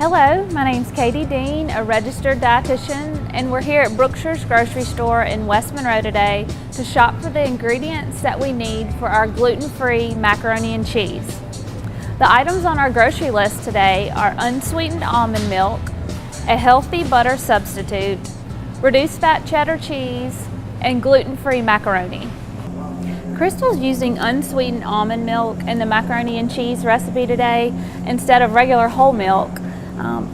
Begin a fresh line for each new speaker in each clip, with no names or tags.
Hello, my name's Katie Dean, a registered dietitian, and we're here at Brookshire's grocery store in West Monroe today to shop for the ingredients that we need for our gluten-free macaroni and cheese. The items on our grocery list today are unsweetened almond milk, a healthy butter substitute, reduced fat cheddar cheese, and gluten-free macaroni. Crystal's using unsweetened almond milk in the macaroni and cheese recipe today instead of regular whole milk.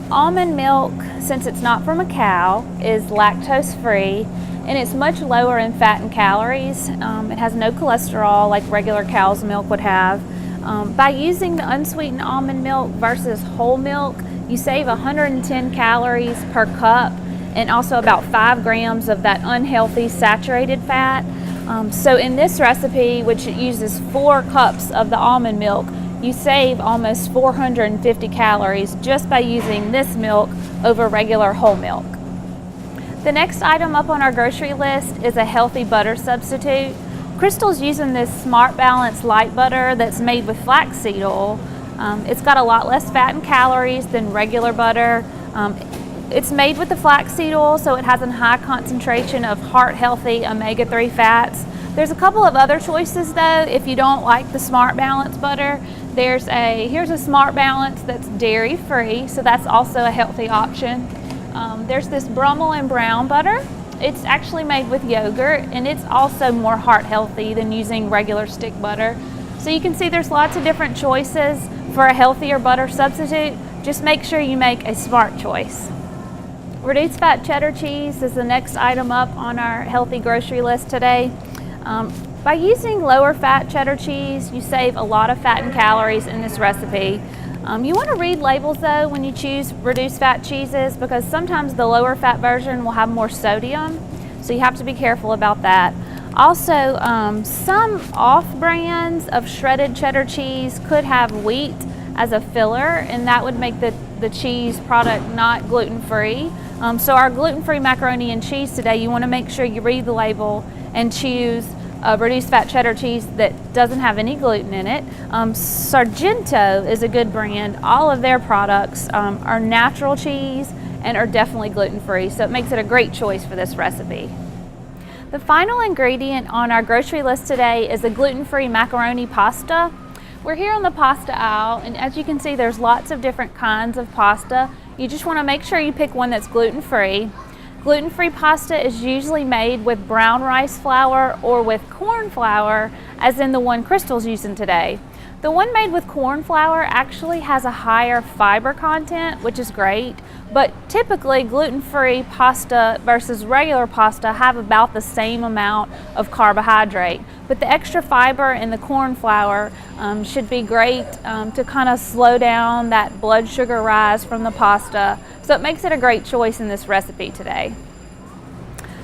Almond milk, since it's not from a cow, is lactose free and it's much lower in fat and calories. It has no cholesterol like regular cow's milk would have. By using the unsweetened almond milk versus whole milk, you save 110 calories per cup and also about 5 grams of that unhealthy saturated fat. So in this recipe, which uses 4 cups of the almond milk, you save almost 450 calories just by using this milk over regular whole milk. The next item up on our grocery list is a healthy butter substitute. Crystal's using this Smart Balance light butter that's made with flaxseed oil. It's got a lot less fat and calories than regular butter. It's made with the flaxseed oil, so it has a high concentration of heart-healthy omega-3 fats. There's a couple of other choices though if you don't like the Smart Balance butter. Here's a Smart Balance that's dairy-free, so that's also a healthy option. There's this Brummel and Brown butter. It's actually made with yogurt, and it's also more heart-healthy than using regular stick butter. So you can see there's lots of different choices for a healthier butter substitute. Just make sure you make a smart choice. Reduced fat cheddar cheese is the next item up on our healthy grocery list today. By using lower fat cheddar cheese, you save a lot of fat and calories in this recipe. You want to read labels though when you choose reduced fat cheeses, because sometimes the lower fat version will have more sodium, so you have to be careful about that. Also, some off brands of shredded cheddar cheese could have wheat as a filler, and that would make the cheese product not gluten-free. So our gluten-free macaroni and cheese today, you want to make sure you read the label and choose reduced fat cheddar cheese that doesn't have any gluten in it. Sargento is a good brand. All of their products are natural cheese and are definitely gluten-free, so it makes it a great choice for this recipe. The final ingredient on our grocery list today is a gluten-free macaroni pasta. We're here on the pasta aisle, and as you can see, there's lots of different kinds of pasta. You just want to make sure you pick one that's gluten-free. Gluten-free pasta is usually made with brown rice flour or with corn flour, as in the one Crystal's using today. The one made with corn flour actually has a higher fiber content, which is great, but typically gluten-free pasta versus regular pasta have about the same amount of carbohydrate. But the extra fiber in the corn flour should be great to kind of slow down that blood sugar rise from the pasta. So it makes it a great choice in this recipe today.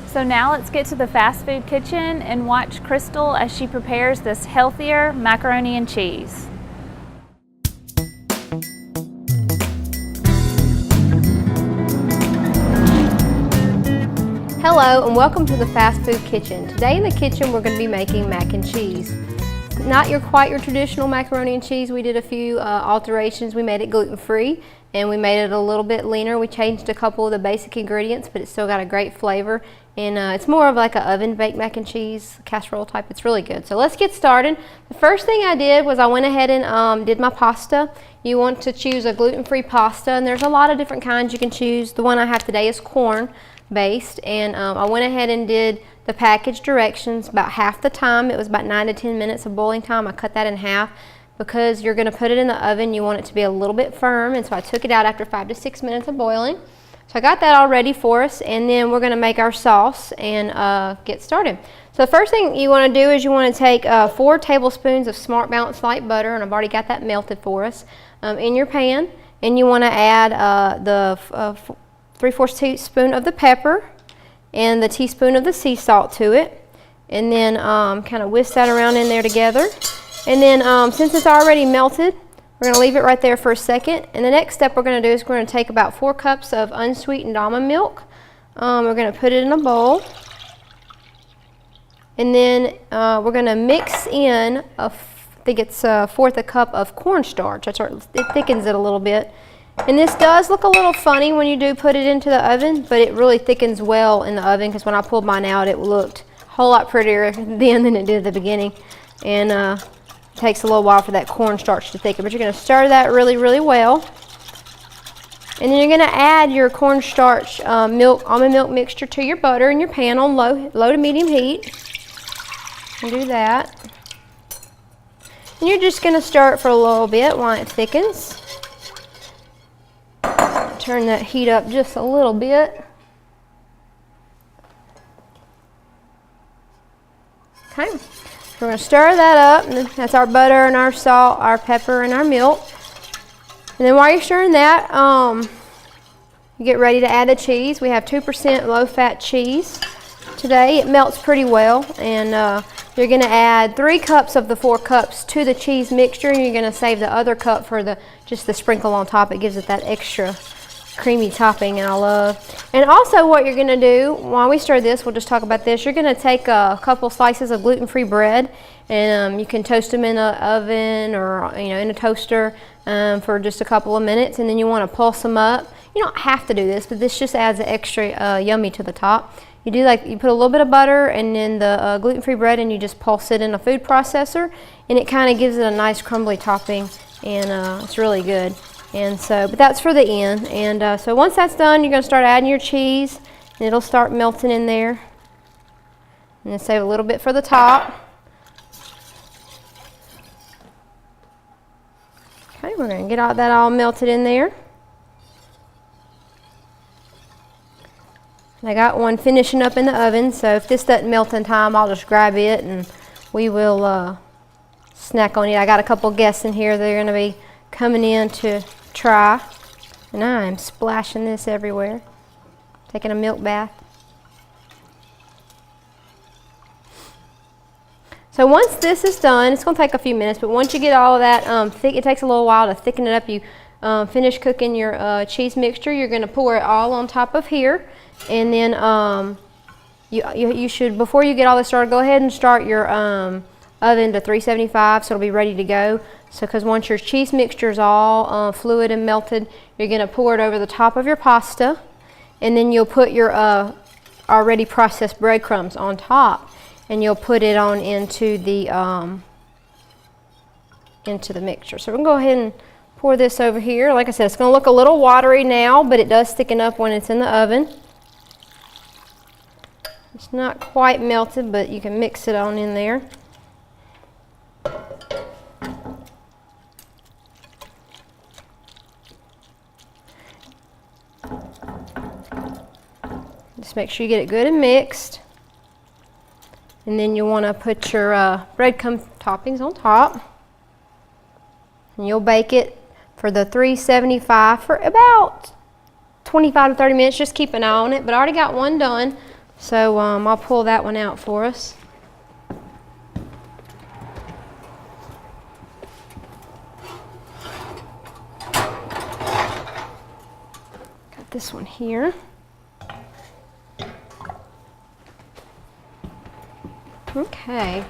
So now let's get to the fast food kitchen and watch Crystal as she prepares this healthier macaroni and cheese.
Hello and welcome to the fast food kitchen. Today in the kitchen we're going to be making mac and cheese. Not quite your traditional macaroni and cheese. We did a few alterations. We made it gluten-free and we made it a little bit leaner. We changed a couple of the basic ingredients, but it's still got a great flavor. And it's more of like an oven baked mac and cheese, casserole type. It's really good. So let's get started. The first thing I did was I went ahead and did my pasta. You want to choose a gluten-free pasta, and there's a lot of different kinds you can choose. The one I have today is corn based, and I went ahead and did the package directions about half the time. It was about 9 to 10 minutes of boiling time. I cut that in half because you're going to put it in the oven. You want it to be a little bit firm, and so I took it out after 5 to 6 minutes of boiling. So I got that all ready for us, and then we're going to make our sauce and get started. So the first thing you want to do is you want to take 4 tablespoons of Smart Balance light butter, and I've already got that melted for us, in your pan, and you want to add the 3/4 teaspoon of the pepper and the teaspoon of the sea salt to it, and then kind of whisk that around in there together. And then since it's already melted, we're going to leave it right there for a second. And the next step we're going to do is we're going to take about 4 cups of unsweetened almond milk. We're going to put it in a bowl, and then we're going to mix in I think it's 1/4 cup of cornstarch. It thickens it a little bit. And this does look a little funny when you do put it into the oven, but it really thickens well in the oven, because when I pulled mine out, it looked a whole lot prettier then than it did at the beginning. And it takes a little while for that cornstarch to thicken, but you're going to stir that really, really well. And then you're going to add your cornstarch almond milk mixture to your butter in your pan on low to medium heat. And do that. And you're just going to stir it for a little bit while it thickens. Turn that heat up just a little bit. Okay, so we're going to stir that up, and that's our butter and our salt, our pepper and our milk. And then while you're stirring that, you get ready to add the cheese. We have 2% low-fat cheese today. It melts pretty well, and you're going to add 3 cups of the 4 cups to the cheese mixture, and you're going to save the other cup for just the sprinkle on top. It gives it that extra creamy topping, and I love. And also what you're going to do while we stir this, we'll just talk about this. You're going to take a couple slices of gluten-free bread, and you can toast them in an oven or in a toaster for just a couple of minutes, and then you want to pulse them up. You don't have to do this, but this just adds an extra yummy to the top. You put a little bit of butter and then the gluten-free bread, and you just pulse it in a food processor, and it kind of gives it a nice crumbly topping, and it's really good. And so, but that's for the end. And so once that's done, you're going to start adding your cheese, and it'll start melting in there. And then save a little bit for the top. Okay, we're going to get all that all melted in there. And I got one finishing up in the oven, so if this doesn't melt in time, I'll just grab it and we will snack on it. I got a couple guests in here that are going to be coming in to try, and I'm splashing this everywhere, taking a milk bath. So once this is done, it's going to take a few minutes, but once you get all of that thick, it takes a little while to thicken it up. You finish cooking your cheese mixture. You're going to pour it all on top of here, and then you should, before you get all this started, go ahead and start your oven to 375, so it'll be ready to go. So because once your cheese mixture is all fluid and melted, you're going to pour it over the top of your pasta, and then you'll put your already processed breadcrumbs on top, and you'll put it on into the mixture. So we're going to go ahead and pour this over here. Like I said, it's going to look a little watery now, but it does thicken up when it's in the oven. It's not quite melted, but you can mix it on in there. Just make sure you get it good and mixed. And then you want to put your breadcrumb toppings on top. And you'll bake it for the 375 for about 25 to 30 minutes. Just keep an eye on it. But I already got one done, so I'll pull that one out for us. Got this one here. Okay,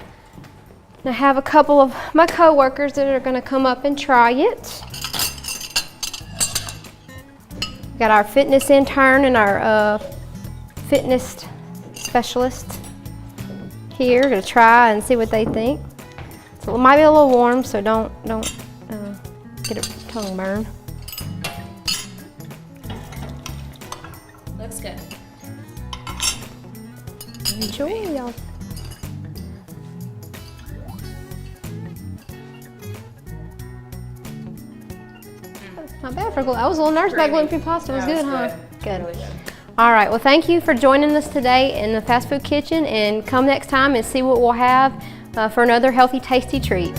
I have a couple of my co-workers that are going to come up and try it. Got our fitness intern and our fitness specialist here to try and see what they think. So it might be a little warm, so don't get a tongue burn.
Looks good.
Enjoy, y'all. Not bad for gluten. I was a little nervous about gluten-free pasta. It was good, huh? Good.
Really good.
All right. Well, thank you for joining us today in the fast food kitchen, and come next time and see what we'll have for another healthy, tasty treat.